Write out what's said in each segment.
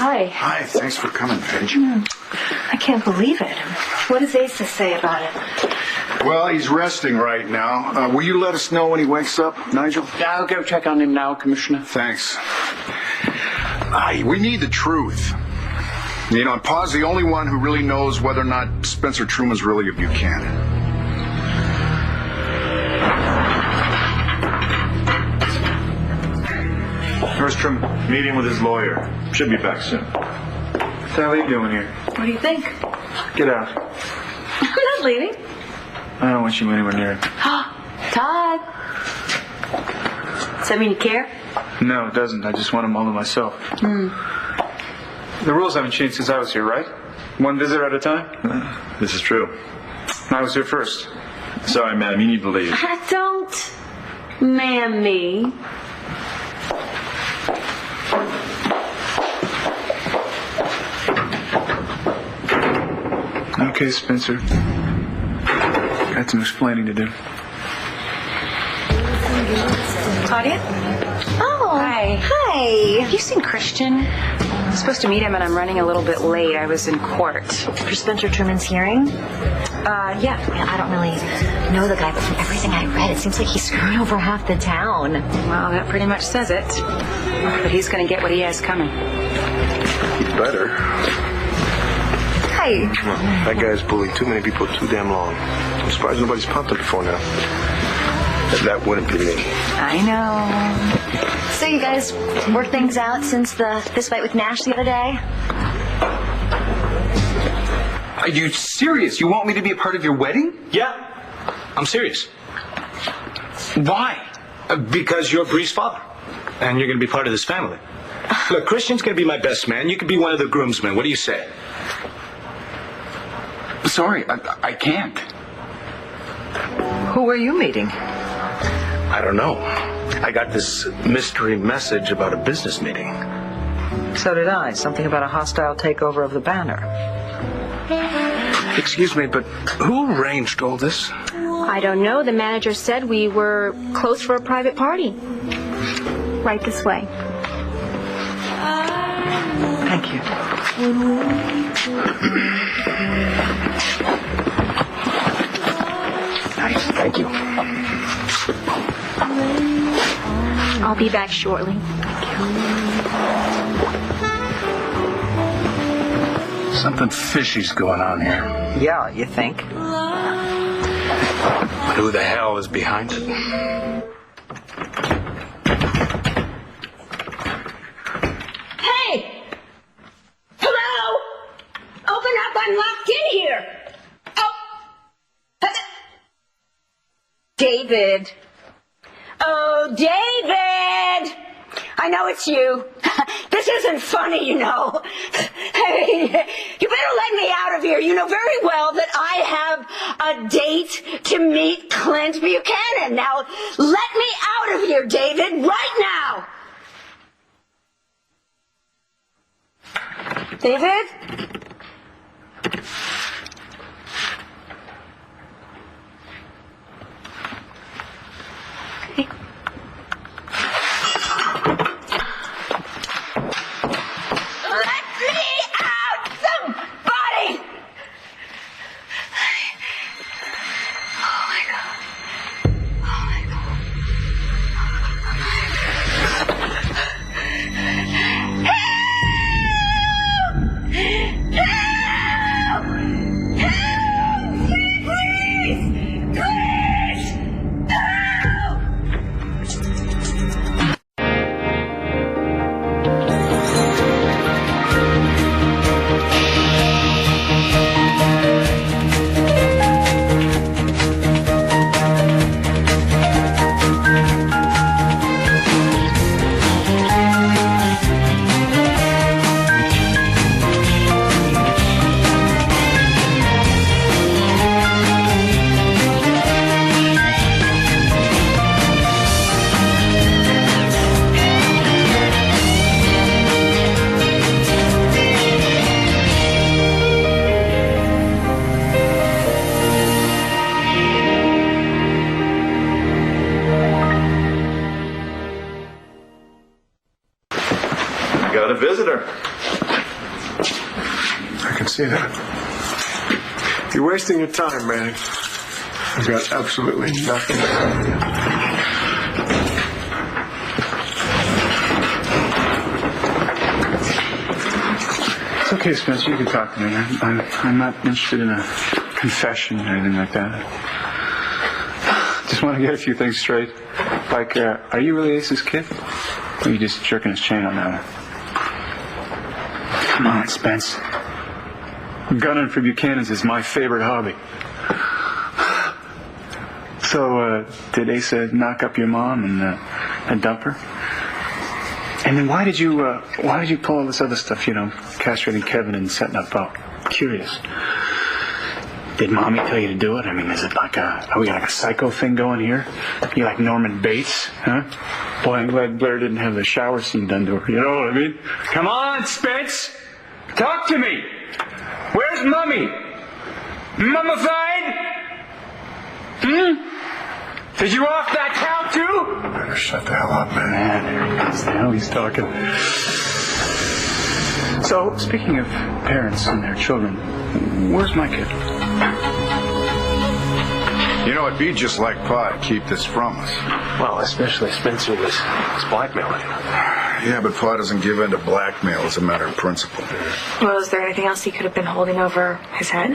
Hi. Hi, thanks for coming, Finch. I can't believe it. What does Asa say about it? Well, he's resting right now. Will you let us know when he wakes up, Nigel? Yeah, I'll go check on him now, Commissioner. Thanks. We need the truth. You know, and Pa's the only one who really knows whether or not Spencer Truman's really a Buchanan. Where's Truman? Meeting with his lawyer. Should be back soon. What the hell are you doing here? What do you think? Get out. I'm not leaving. I don't want you anywhere near it. Todd. Does that mean you care? No, it doesn't. I just want them all to myself. The rules haven't changed since I was here, right? One visitor at a time? This is true. I was here first. Sorry, ma'am. You need to leave. Don't ma'am me. Okay, Spencer. Got some explaining to do. Claudia? Oh. Hi. Hi. Have you seen Christian? I'm supposed to meet him, and I'm running a little bit late. I was in court. For Spencer Truman's hearing? Yeah. I don't really know the guy, but from everything I read, it seems like he's screwing over half the town. Well, that pretty much says it. But he's going to get what he has coming. He better. Hi. That guy's bullied too many people too damn long. I'm surprised nobody's popped him before now. That wouldn't be me. I know. So you guys worked things out since the fist fight with Nash the other day? Are you serious? You want me to be a part of your wedding? Yeah, I'm serious. Why? Because you're Bree's father, and you're going to be part of this family. Look, Christian's going to be my best man. You can be one of the groomsmen. What do you say? Sorry, I can't. Who are you meeting? I don't know. I got this mystery message about a business meeting. So did I. Something about a hostile takeover of the banner. Excuse me, but who arranged all this? I don't know. The manager said we were closed for a private party. Right this way. Thank you. Nice, thank you. I'll be back shortly. Something fishy's going on here. Yeah, you think? But who the hell is behind it? Hey! Hello? Open up, I'm locked in here. Oh! David. Oh, David! I know it's you. This isn't funny, you know. Hey, you better let me out of here. You know very well that I have a date to meet Clint Buchanan. Now, let me out of here, David, right now. David? Let me out, somebody! Oh my God. Oh my God. Help! Help! Help! Please! Please! Help! Got a visitor. can see that. You're wasting your time, man. I've got absolutely nothing to tell you. It's okay, Spencer. You can talk to me. I'm not interested in a confession or anything like that. Just want to get a few things straight. Like, are you really Ace's kid? Or are you just jerking his chain on that one? Come on, Spence. Gunning for Buchanan's is my favorite hobby. So, did Asa knock up your mom and dump her? And then why did you pull all this other stuff, castrating Kevin and setting up Bo? Curious. Did Mommy tell you to do it? I mean, is it are we like a psycho thing going here? You like Norman Bates, huh? Boy, I'm glad Blair didn't have the shower scene done to her, you know what I mean? Come on, Spence! Talk to me! Where's Mummy? Mummified? Did you off that cow too? Better shut the hell up, man. There he goes. Now he's talking. So, speaking of parents and their children, where's my kid? It'd be just like Pa to keep this from us. Well, especially Spencer was blackmailing. Yeah, but Pa doesn't give in to blackmail as a matter of principle. Well, is there anything else he could have been holding over his head?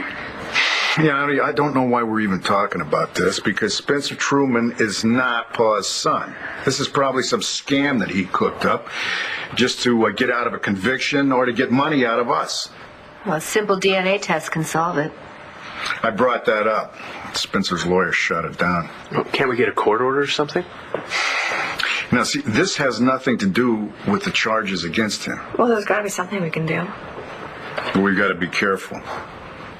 Yeah, I don't know why we're even talking about this, because Spencer Truman is not Pa's son. This is probably some scam that he cooked up just to get out of a conviction or to get money out of us. Well, a simple DNA test can solve it. I brought that up. Spencer's lawyer shut it down. Well, can't we get a court order or something? Now, see, this has nothing to do with the charges against him. Well, there's got to be something we can do. But we've got to be careful.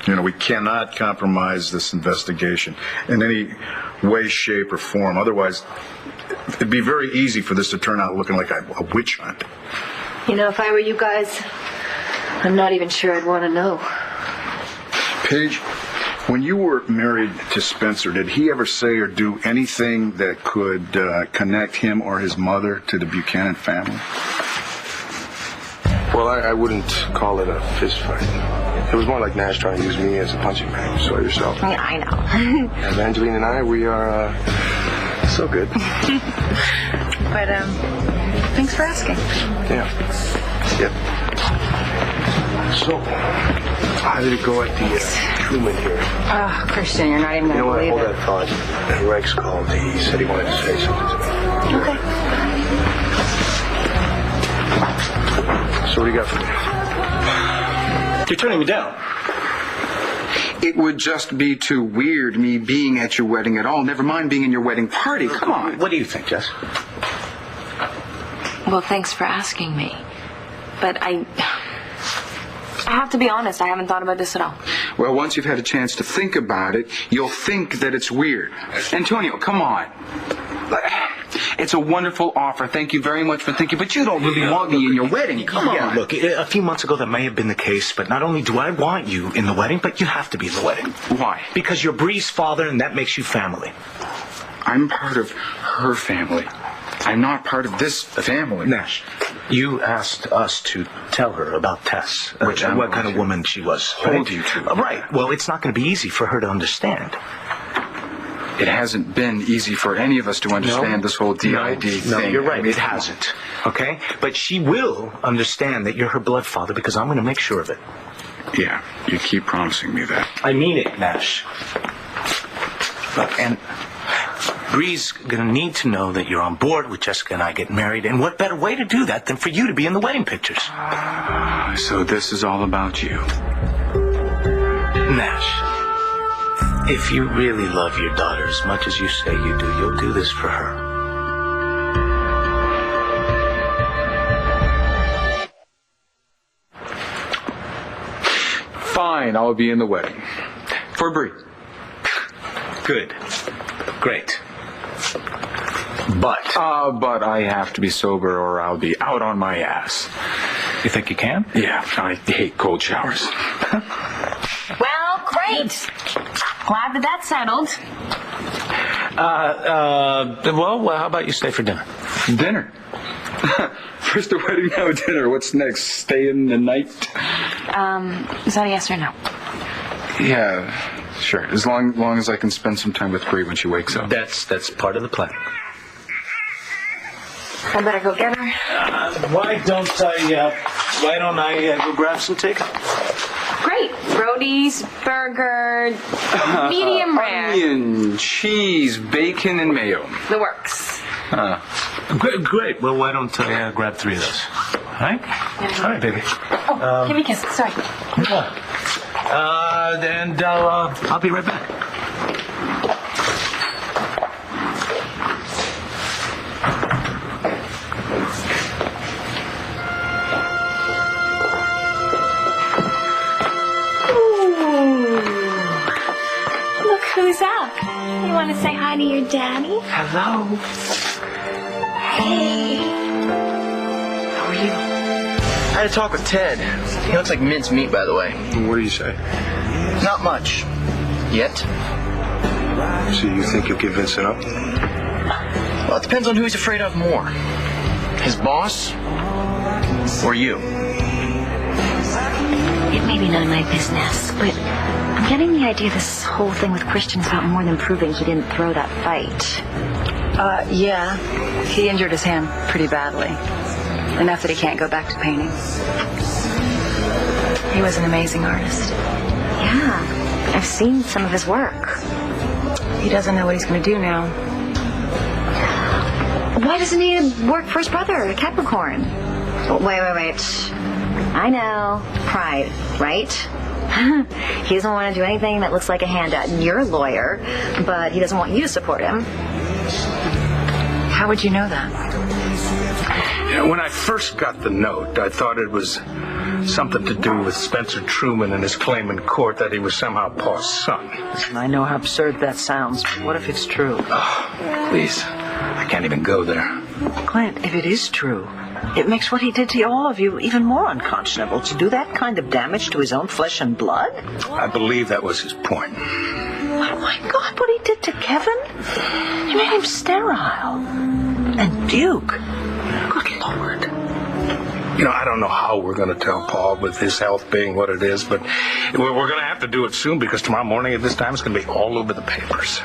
We cannot compromise this investigation in any way, shape, or form. Otherwise, it'd be very easy for this to turn out looking like a witch hunt. If I were you guys, I'm not even sure I'd want to know. Paige, when you were married to Spencer, did he ever say or do anything that could connect him or his mother to the Buchanan family? Well, I wouldn't call it a fist fight. It was more like Nash trying to use me as a punching bag. You saw yourself. Yeah, I know. Evangeline and I, we are so good. But, thanks for asking. Yeah. Yep. So, how did it go at the Truman here? Oh, Christian, you're not even going to believe Hold it. that thought. Rex called. He said he wanted to say something to me. Okay. So what do you got for me? You're turning me down. It would just be too weird, me being at your wedding at all. Never mind being in your wedding party. Come on. What do you think, Jess? Well, thanks for asking me. But I have to be honest, I haven't thought about this at all. Well, once you've had a chance to think about it, you'll think that it's weird. Antonio, come on. It's a wonderful offer. Thank you very much for thinking, but you don't really want me in your wedding. Come on. Yeah, look, a few months ago that may have been the case, but not only do I want you in the wedding, but you have to be in the wedding. Why? Because you're Bree's father, and that makes you family. I'm part of her family. I'm not part of this family. Nash, you asked us to tell her about Tess, Which what kind of woman she was. Told you to. Right. Well, it's not going to be easy for her to understand. It hasn't been easy for any of us to understand this whole DID thing. No, you're right. It hasn't. Okay? But she will understand that you're her blood father because I'm going to make sure of it. Yeah, you keep promising me that. I mean it, Nash. Look, and Bree's going to need to know that you're on board with Jessica and I getting married, and what better way to do that than for you to be in the wedding pictures? So this is all about you. Nash, if you really love your daughter as much as you say you do, you'll do this for her. Fine, I'll be in the wedding. For Bree. Good. Great. But But I have to be sober or I'll be out on my ass. you think you can? Yeah, I hate cold showers. Well, great. Glad that that's settled. Well, how about you stay for dinner? Dinner. First the wedding, now dinner. What's next? Stay in the night? Is that a yes or no? Yeah, sure. As long as I can spend some time with Bree when she wakes up. That's part of the plan. I better go get her. Why don't I go grab some takeout? Great. Roadies, burger, medium rare. Onion, cheese, bacon, and mayo. The works. Great. Well, why don't I grab 3 of those? All right? All right, baby. Oh, give me a kiss. Sorry. And I'll be right back. Look who's up. You want to say hi to your daddy? Hello. Hey. How are you? I had a talk with Ted. He looks like mince meat, by the way. What do you say? Not much. Yet. So you think you'll give Vincent up? Well, it depends on who he's afraid of more. His boss or you. It may be none of my business, but I'm getting the idea this whole thing with Christian's about more than proving he didn't throw that fight. Yeah. He injured his hand pretty badly. Enough that he can't go back to painting. He was an amazing artist. Yeah, I've seen some of his work. He doesn't know what he's going to do now. Why doesn't he work for his brother, Capricorn? Wait. I know. Pride, right? He doesn't want to do anything that looks like a handout. You're a lawyer, but he doesn't want you to support him. How would you know that? When I first got the note, I thought it was something to do with Spencer Truman and his claim in court that he was somehow Paul's son. I know how absurd that sounds, but what if it's true? Oh, please. I can't even go there. Clint, if it is true, it makes what he did to all of you even more unconscionable. To do that kind of damage to his own flesh and blood? I believe that was his point. Oh, my God, what he did to Kevin? He made him sterile. And Duke. Good Lord. I don't know how we're going to tell Paul with his health being what it is, but we're going to have to do it soon because tomorrow morning at this time it's going to be all over the papers.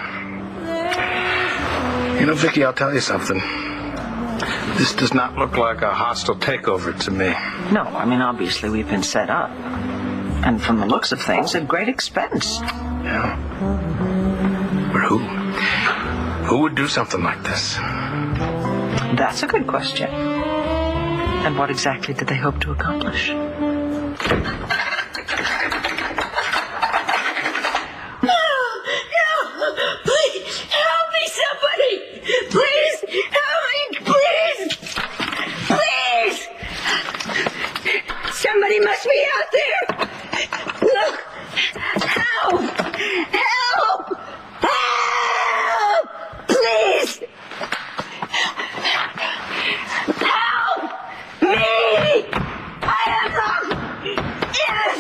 Vicky, I'll tell you something. This does not look like a hostile takeover to me. No, obviously we've been set up. And from the looks of things, at great expense. Yeah. But who? Who would do something like this? That's a good question. And what exactly did they hope to accomplish? Please, help me, somebody! Please, help me, please! Somebody must be out there! Look! Help! Help! Help! Please! Help me! I am wrong! Yes!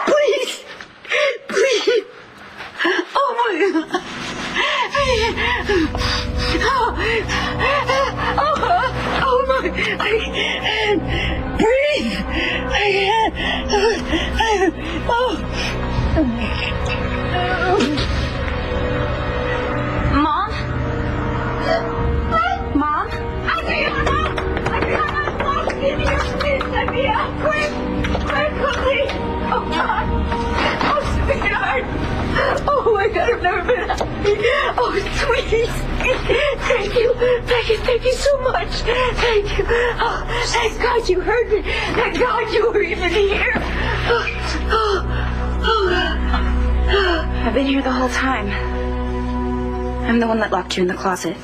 Please! Please! Oh my God! Oh my! I can't breathe! I can't. Mom? Mom? I can't. Give me your kids. Let me out. Quick, please. Oh God. Oh sweetheart. Oh my God, I've never been happy. Oh sweet. Thank you so much. Thank you. Oh, thank God you heard me. Thank God you were even here. I've been here the whole time. I'm the one that locked you in the closet.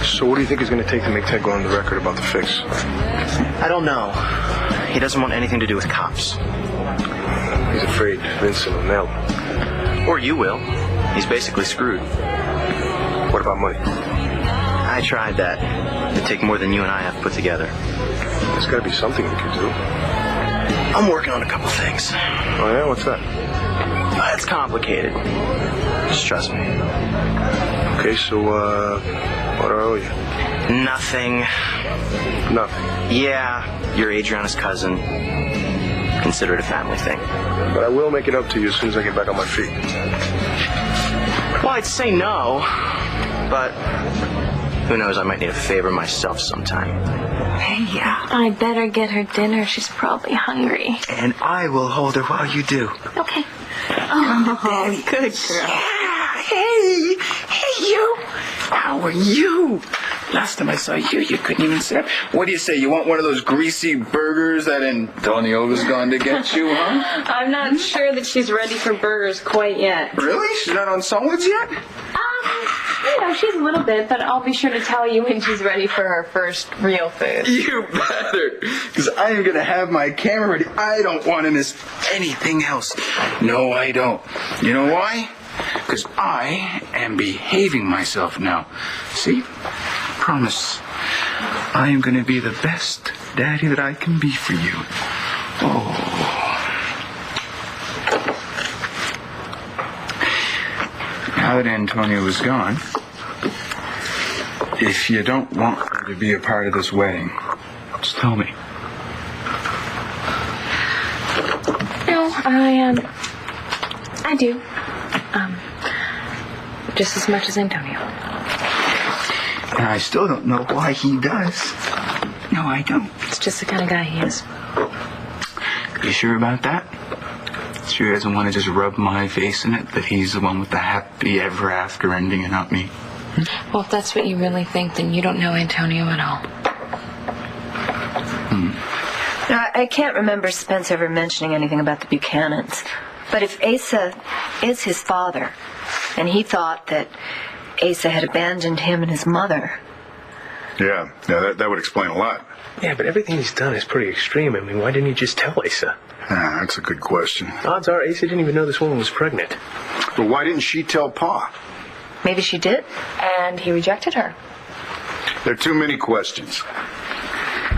So what do you think it's going to take to make Ted go on the record about the fix? I don't know. He doesn't want anything to do with cops. He's afraid Vincent will nail him. Or you will. He's basically screwed. What about money? I tried that. It'd take more than you and I have put together. There's got to be something we could do. I'm working on a couple things. Oh yeah? What's that? It's complicated. Just trust me. Okay, so, what do I owe you? Nothing. Nothing. Yeah, you're Adriana's cousin. Consider it a family thing. But I will make it up to you as soon as I get back on my feet. Well, I'd say no, but who knows, I might need a favor myself sometime. Hey, I better get her dinner. She's probably hungry. And I will hold her while you do. Okay. Oh, good girl. Yeah, hey, you. How are you? Last time I saw you, you couldn't even sit up. What do you say? You want one of those greasy burgers that Antonio was going to get you, huh? I'm not sure that she's ready for burgers quite yet. Really? She's not on solids yet? She's a little bit, but I'll be sure to tell you when she's ready for her first real food. You better, because I am going to have my camera ready. I don't want to miss anything else. No, I don't. You know why? Because I am behaving myself now. See? Promise. I am going to be the best daddy that I can be for you. Oh. Now that Antonio is gone, if you don't want her to be a part of this wedding, just tell me. No, I do. Just as much as Antonio. And I still don't know why he does. No, I don't. It's just the kind of guy he is. You sure about that? Sure he doesn't want to just rub my face in it, that he's the one with the happy ever after ending and not me? Well, if that's what you really think, then you don't know Antonio at all. Now, I can't remember Spence ever mentioning anything about the Buchanans. But if Asa is his father, and he thought that Asa had abandoned him and his mother. Yeah, that would explain a lot. Yeah, but everything he's done is pretty extreme. I mean, why didn't he just tell Asa? That's a good question. Odds are Asa didn't even know this woman was pregnant. But why didn't she tell Pa? Maybe she did. And he rejected her. There are too many questions.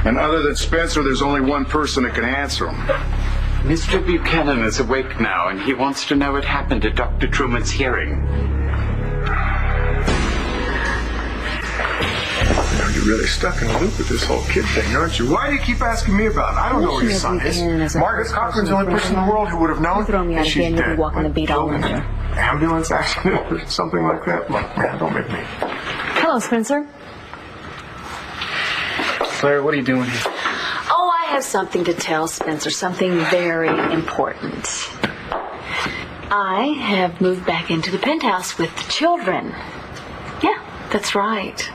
And other than Spencer, there's only one person that can answer them. Mr. Buchanan is awake now, and he wants to know what happened at Dr. Truman's hearing. You're really stuck in a loop with this whole kid thing, aren't you? Why do you keep asking me about it? I don't know where your son is. Margaret Cochran's the only person in the world who would have known that she's dead. Ambulance accident or something like that? Look, man, don't make me. Hello, Spencer. Claire, what are you doing here? Oh, I have something to tell Spencer, something very important. I have moved back into the penthouse with the children. Yeah, that's right.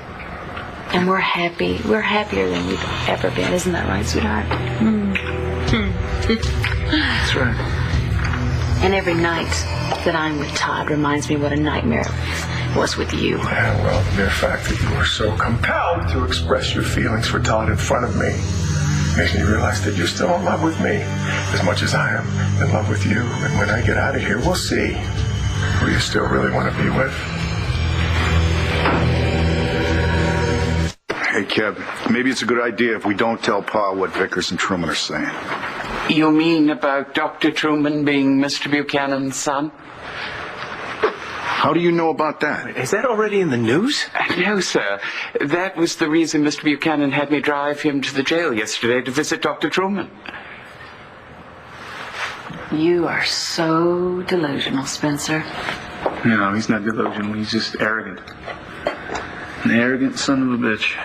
And we're happy. We're happier than we've ever been. Isn't that right, sweetheart? That's right. And every night that I'm with Todd reminds me what a nightmare it was with you. Yeah, well, the mere fact that you were so compelled to express your feelings for Todd in front of me makes me realize that you're still in love with me as much as I am in love with you. And when I get out of here, we'll see who you still really want to be with. Hey, Kev, maybe it's a good idea if we don't tell Pa what Vickers and Truman are saying. You mean about Dr. Truman being Mr. Buchanan's son? How do you know about that? Is that already in the news? No, sir. That was the reason Mr. Buchanan had me drive him to the jail yesterday to visit Dr. Truman. You are so delusional, Spencer. No, he's not delusional. He's just arrogant. An arrogant son of a bitch.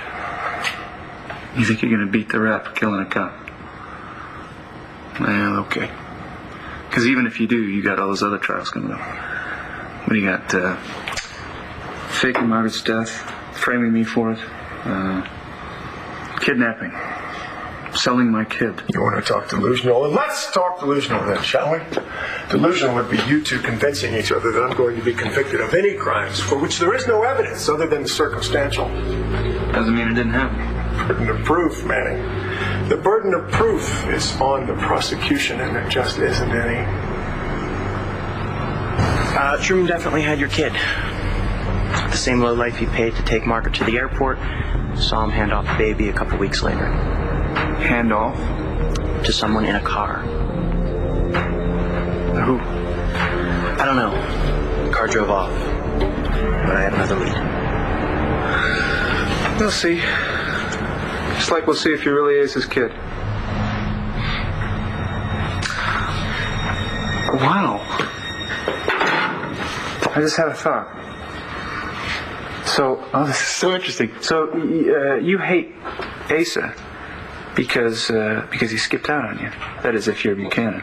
You think you're going to beat the rap for killing a cop? Well, okay. Because even if you do, you got all those other trials coming up. What do you got? Faking Margaret's death, framing me for it, kidnapping, selling my kid. You want to talk delusional? Well, let's talk delusional then, shall we? Delusional would be you two convincing each other that I'm going to be convicted of any crimes for which there is no evidence other than the circumstantial. Doesn't mean it didn't happen. Burden of proof, Manning. The burden of proof is on the prosecution, and there just isn't any. Truman definitely had your kid. The same lowlife he paid to take Margaret to the airport saw him hand off the baby a couple weeks later. Hand off? To someone in a car. Who? I don't know. The car drove off. but I had another lead. We'll see. Just like we'll see if you really is his kid. Wow. I just had a thought. So, this is so interesting. So, you hate Asa because he skipped out on you. That is, if you're Buchanan.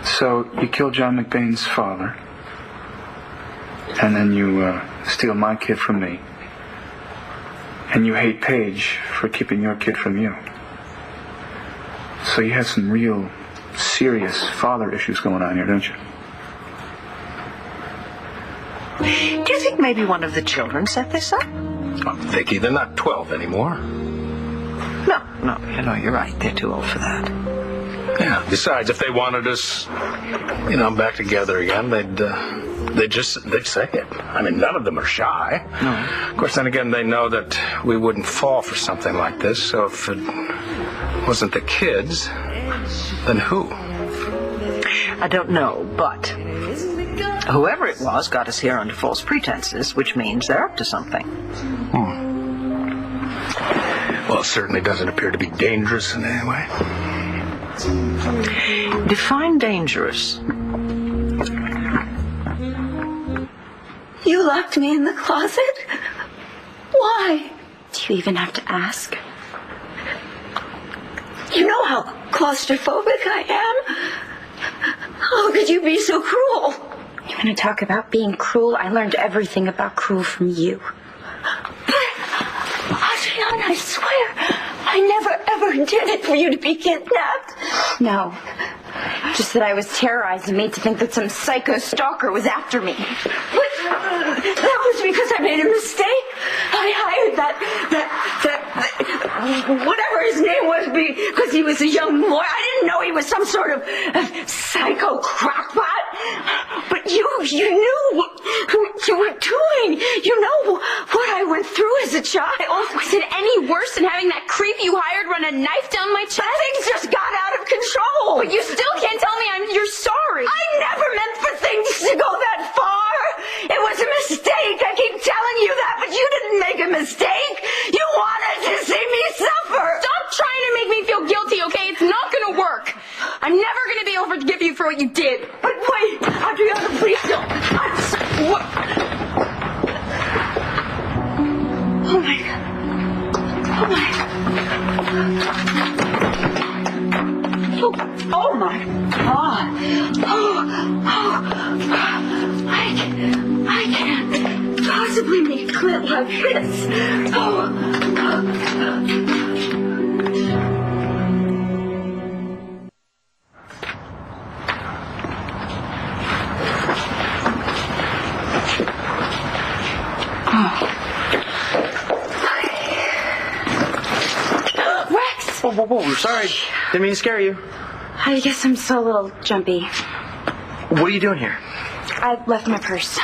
So, you kill John McBain's father, and then you steal my kid from me. And you hate Paige for keeping your kid from you. So you have some real serious father issues going on here, don't you? Do you think maybe one of the children set this up? I'm Vicky, they're not 12 anymore. No, you're right. They're too old for that. Yeah, besides, if they wanted us, back together again, they'd say it. I mean, none of them are shy. No. Of course, then again, they know that we wouldn't fall for something like this, so if it wasn't the kids, then who? I don't know, but whoever it was got us here under false pretenses, which means they're up to something. Well, it certainly doesn't appear to be dangerous in any way. Define dangerous. You locked me in the closet? Why? Do you even have to ask? You know how claustrophobic I am? How could you be so cruel? You want to talk about being cruel? I learned everything about cruel from you. Adriana, I swear, I never ever intended for you to be kidnapped. No. Just that I was terrorized and made to think that some psycho stalker was after me. But that was because I made a mistake. I hired that whatever his name was because he was a young lawyer. I didn't know he was some sort of psycho crackpot. But you knew what you were doing. You know what I went through as a child. Was it any worse than having that creep you hired run a knife down my chest? Things just got out of control. But you still can't tell me you're sorry. I never meant for things to go that far. It was a mistake. I keep telling you that, but you didn't make a mistake. You wanted to see me suffer. Stop trying to make me feel guilty, okay? It's not gonna work. I'm never gonna be able to forgive you for what you did. But wait, Adriana, please don't. What? Oh my God. Oh my God. Oh my God. I can't possibly be Clint like this. Whoa, sorry. Didn't mean to scare you. I guess I'm still a little jumpy. What are you doing here? I left my purse.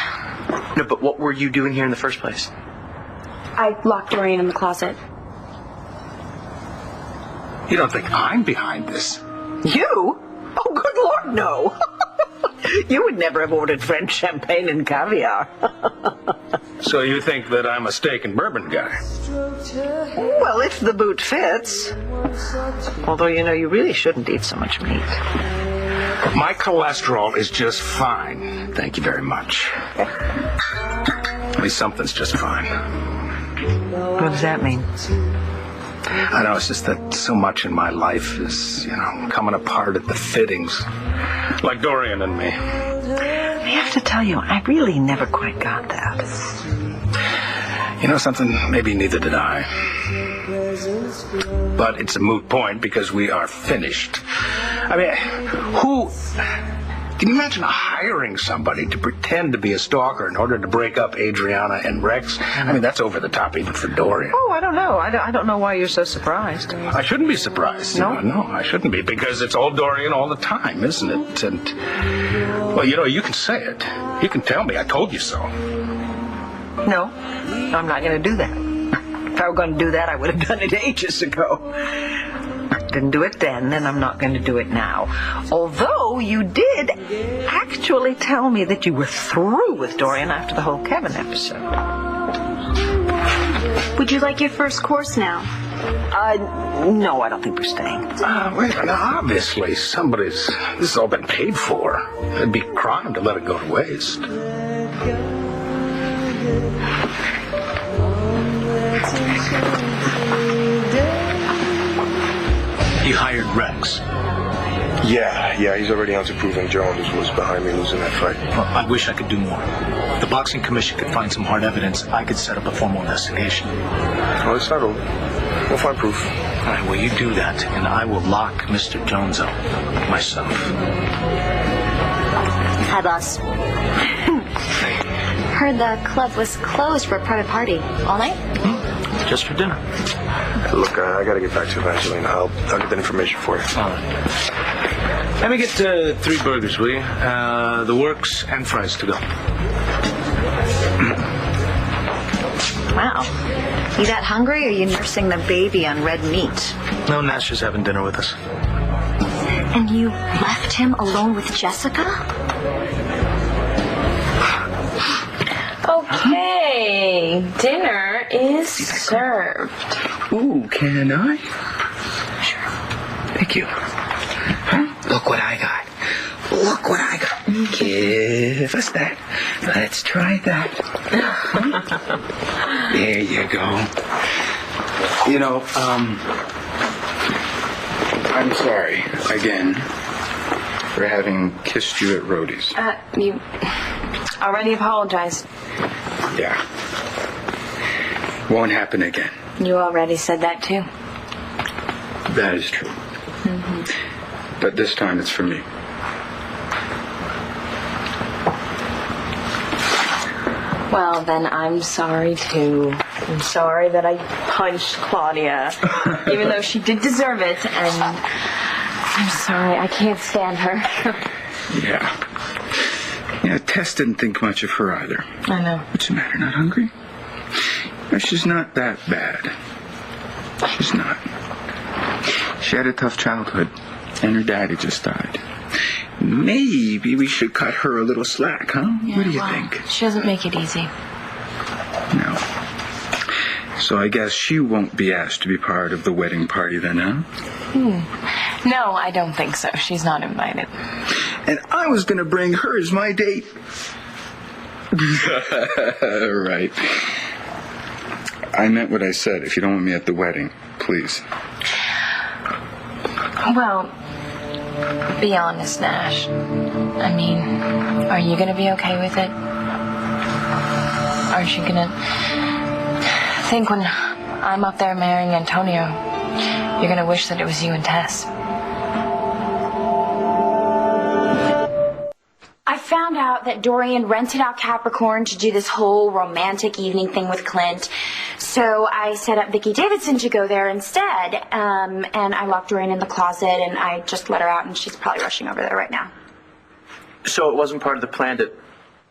No, but what were you doing here in the first place? I locked Dorian in the closet. You don't think I'm behind this? You? Oh, good Lord, no. You would never have ordered French champagne and caviar. So you think that I'm a steak and bourbon guy? Well, if the boot fits. Although, you really shouldn't eat so much meat. My cholesterol is just fine. Thank you very much. At least something's just fine. What does that mean? I know, it's just that so much in my life is, coming apart at the fittings. Like Dorian and me. I have to tell you, I really never quite got that. You know something? Maybe neither did I. But it's a moot point because we are finished. I mean, can you imagine hiring somebody to pretend to be a stalker in order to break up Adriana and Rex? I mean, that's over the top even for Dorian. Oh, I don't know. I don't know why you're so surprised. I shouldn't be surprised. No? No, I shouldn't be, because it's all Dorian all the time, isn't it? And, well, you can say it. You can tell me I told you so. No, I'm not going to do that. If I were going to do that, I would have done it ages ago. Didn't do it then, and I'm not going to do it now. Although you did actually tell me that you were through with Dorian after the whole Kevin episode. Would you like your first course now? No, I don't think we're staying. Wait a minute. Obviously, this has all been paid for. It'd be crime to let it go to waste. You hired Rex. Yeah, he's already on to proving Jones was behind me losing that fight. Well, I wish I could do more. If the boxing commission could find some hard evidence, I could set up a formal investigation. Well, it's settled. We'll find proof. All right, well, you do that, and I will lock Mr. Jones up myself. Hi, boss. Heard the club was closed for a private party. All night? Just for dinner. Look, I gotta get back to Evangelina. I'll get that information for you. All right. Let me get 3 burgers, will you? The works and fries to go. Wow. You that hungry, or are you nursing the baby on red meat? No, Nash is having dinner with us. And you left him alone with Jessica? Okay, dinner is served. Ooh, can I? Sure. Thank you. Look what I got. Look what I got. Give us that. Let's try that. There you go. You know, I'm sorry again for having kissed you at Rhodey's. You already apologized. Yeah. Won't happen again. You already said that too. That is true. Mm-hmm. But this time it's for me. Well, then I'm sorry too. I'm sorry that I punched Claudia, even though she did deserve it, and I'm sorry, I can't stand her. Yeah, Tess didn't think much of her either. I know. What's the matter, not hungry? No, she's not that bad. She's not. She had a tough childhood, and her daddy just died. Maybe we should cut her a little slack, huh? Yeah, what do you think? She doesn't make it easy. No. So I guess she won't be asked to be part of the wedding party then, huh? No, I don't think so. She's not invited. And I was going to bring her as my date. Right. I meant what I said. If you don't want me at the wedding, please. Well, be honest, Nash. I mean, are you going to be okay with it? Aren't you going to think when I'm up there marrying Antonio, you're going to wish that it was you and Tess? I found out that Dorian rented out Capricorn to do this whole romantic evening thing with Clint. So I set up Vicki Davidson to go there instead. And I locked Dorian in the closet, and I just let her out, and she's probably rushing over there right now. So it wasn't part of the plan to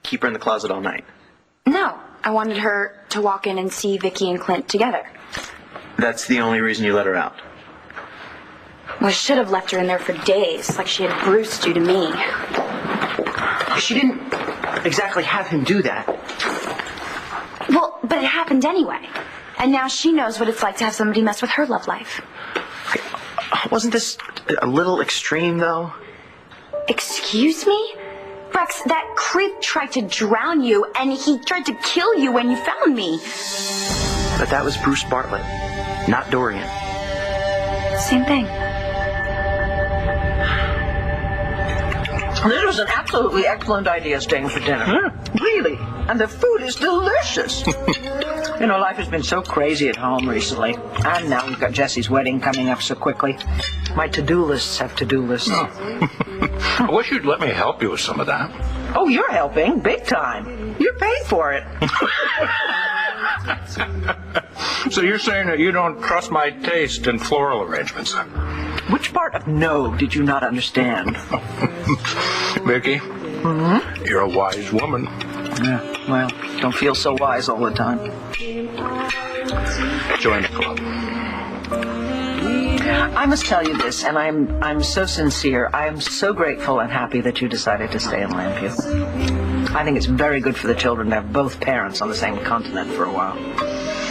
keep her in the closet all night? No, I wanted her to walk in and see Vicki and Clint together. That's the only reason you let her out? Well, I should have left her in there for days, like she had Bruce do to me. She didn't exactly have him do that. Well, but it happened anyway. And now she knows what it's like to have somebody mess with her love life. Okay. Wasn't this a little extreme, though? Excuse me? Rex, that creep tried to drown you, and he tried to kill you when you found me. But that was Bruce Bartlett, not Dorian. Same thing. This was an absolutely excellent idea, staying for dinner. Really. And the food is delicious. You know, life has been so crazy at home recently. And now we've got Jesse's wedding coming up so quickly. My to-do lists have to-do lists. I wish you'd let me help you with some of that. Oh, you're helping. Big time. You're paid for it. So you're saying that you don't trust my taste in floral arrangements? Which part of no did you not understand? Vicki, you're a wise woman. Yeah, well, don't feel so wise all the time. Join the club. I must tell you this, and I'm so sincere. I am so grateful and happy that you decided to stay in Lambview. I think it's very good for the children to have both parents on the same continent for a while.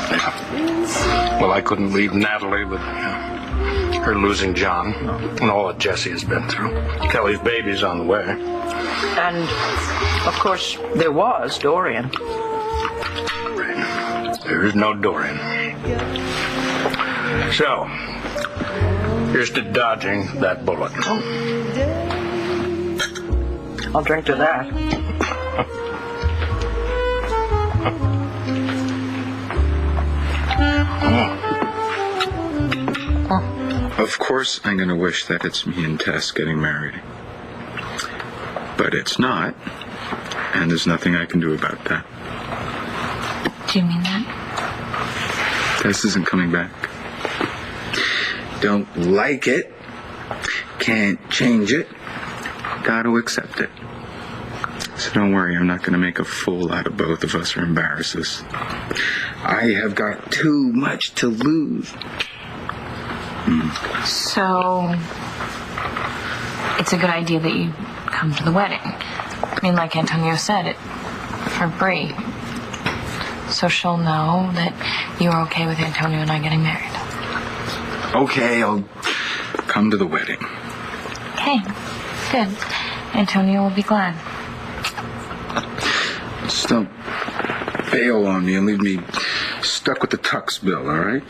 Yeah. Well, I couldn't leave Natalie with her losing John and all that Jesse has been through. Kelly's baby's on the way. And, of course, there was Dorian. There's no Dorian. So, here's to dodging that bullet. I'll drink to that. Of course, I'm going to wish that it's me and Tess getting married. But it's not, and there's nothing I can do about that. Do you mean that? Tess isn't coming back. Don't like it. Can't change it. Got to accept it. So don't worry, I'm not going to make a fool out of both of us or embarrass us. I have got too much to lose. So, it's a good idea that you come to the wedding. I mean, like Antonio said, for Bree. So she'll know that you're okay with Antonio and I getting married. Okay, I'll come to the wedding. Okay, good. Antonio will be glad. Just don't bail on me and leave me stuck with the tux bill, all right?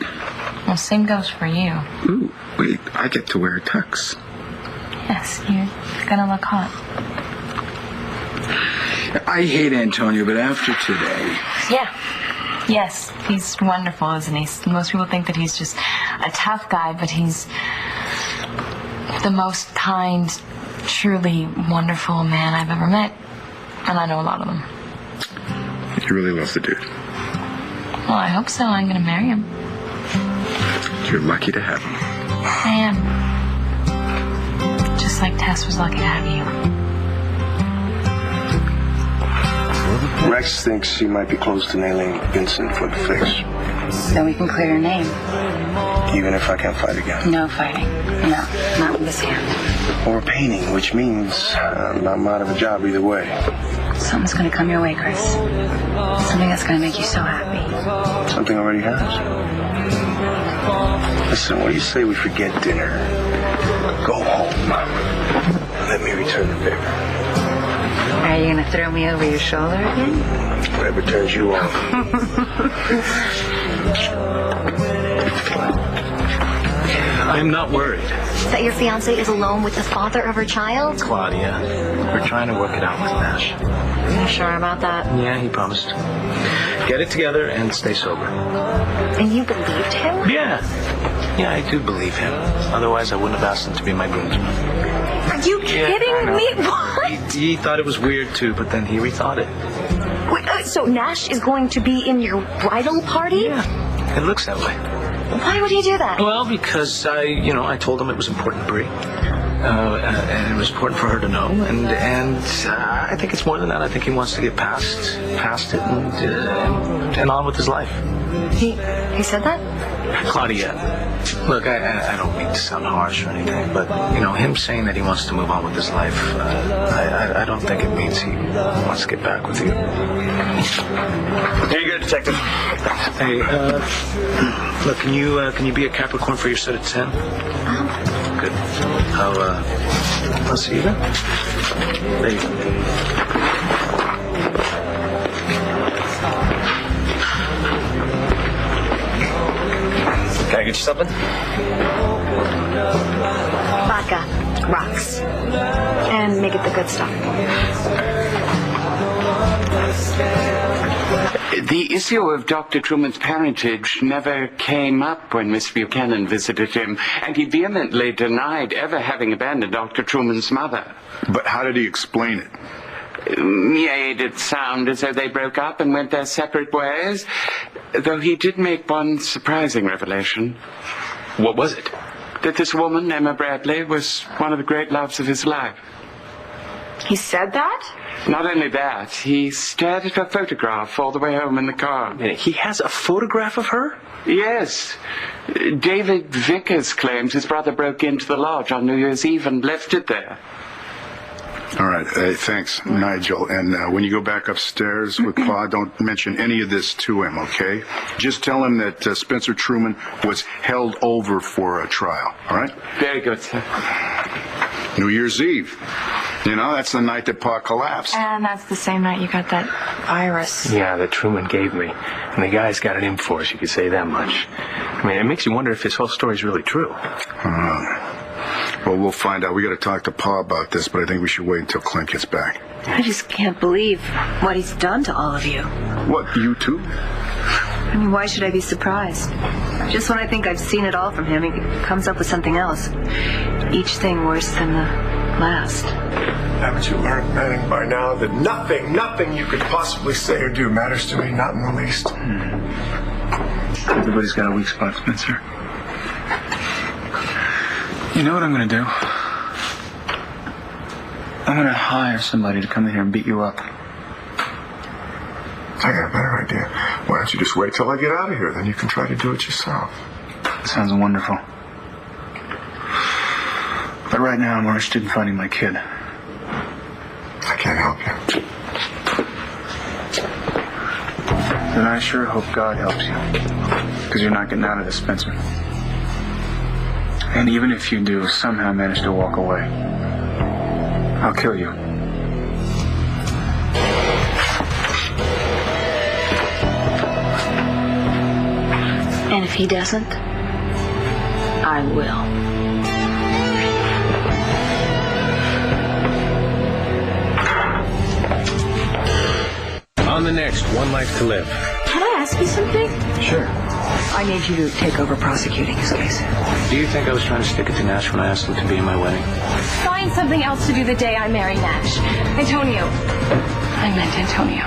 Well, same goes for you. Ooh, wait, I get to wear a tux. Yes, you're gonna look hot. I hate Antonio, but after today... Yeah. Yes, he's wonderful, isn't he? Most people think that he's just a tough guy, but he's the most kind, truly wonderful man I've ever met. And I know a lot of them. You really love the dude. Well, I hope so. I'm going to marry him. You're lucky to have him. I am. Just like Tess was lucky to have you. Rex thinks he might be close to nailing Vincent for the fix. Then we can clear your name. Even if I can't fight again. No fighting. No, not with this hand. Or painting, which means I'm out of a job either way. Something's gonna come your way, Chris. Something that's gonna make you so happy. Something already has. Listen, what do you say we forget dinner? Go home. Let me return the favor. Are you gonna throw me over your shoulder again? Whatever turns you on. I'm not worried. That your fiancée is alone with the father of her child? Claudia, we're trying to work it out with Nash. Are you sure about that? Yeah, he promised. Get it together and stay sober. And you believed him? Yeah, I do believe him. Otherwise, I wouldn't have asked him to be my groomsman. Are you kidding me? What? He thought it was weird, too, but then he rethought it. Wait, so Nash is going to be in your bridal party? Yeah, it looks that way. Why would he do that? Well, because I told him it was important to Bree. And it was important for her to know. And I think it's more than that. I think he wants to get past it and on with his life. He said that? Claudia, look, I don't mean to sound harsh or anything, but, him saying that he wants to move on with his life, I don't think it means he wants to get back with you. Here you go, Detective. Hey, look, can you be a Capricorn for your set of 10? Good. I'll see you then. There you go. Can I get you something? Vodka. Rocks. And make it the good stuff. The issue of Dr. Truman's parentage never came up when Miss Buchanan visited him, and he vehemently denied ever having abandoned Dr. Truman's mother. But how did he explain it? Made it sound as though they broke up and went their separate ways, though he did make one surprising revelation. What was it? That this woman, Emma Bradley, was one of the great loves of his life. He said that? Not only that, he stared at her photograph all the way home in the car. He has a photograph of her? Yes. David Vickers claims his brother broke into the lodge on New Year's Eve and left it there. All right. Thanks, Nigel. And when you go back upstairs with Pa, don't mention any of this to him, okay? Just tell him that Spencer Truman was held over for a trial, all right? Very good, sir. New Year's Eve. That's the night that Pa collapsed. And that's the same night you got that virus. Yeah, that Truman gave me. And the guy's got it in for us, you could say that much. It makes you wonder if his whole story's really true. Well, we'll find out. We got to talk to Pa about this, but I think we should wait until Clint gets back. I just can't believe what he's done to all of you. What, you too? Why should I be surprised? Just when I think I've seen it all from him, he comes up with something else. Each thing worse than the last. Haven't you learned, Manning, by now that nothing you could possibly say or do matters to me, not in the least? Everybody's got a weak spot, Spencer. You know what I'm going to do? I'm going to hire somebody to come in here and beat you up. I got a better idea. Why don't you just wait till I get out of here? Then you can try to do it yourself. Sounds wonderful. But right now, I'm more interested in finding my kid. I can't help you. Then I sure hope God helps you. Because you're not getting out of this, Spencer. And even if you do somehow manage to walk away, I'll kill you. And if he doesn't, I will. On the next One Life to Live. Can I ask you something? Sure. I need you to take over prosecuting his case. Do you think I was trying to stick it to Nash when I asked him to be in my wedding? Find something else to do the day I marry Nash. Antonio. I meant Antonio.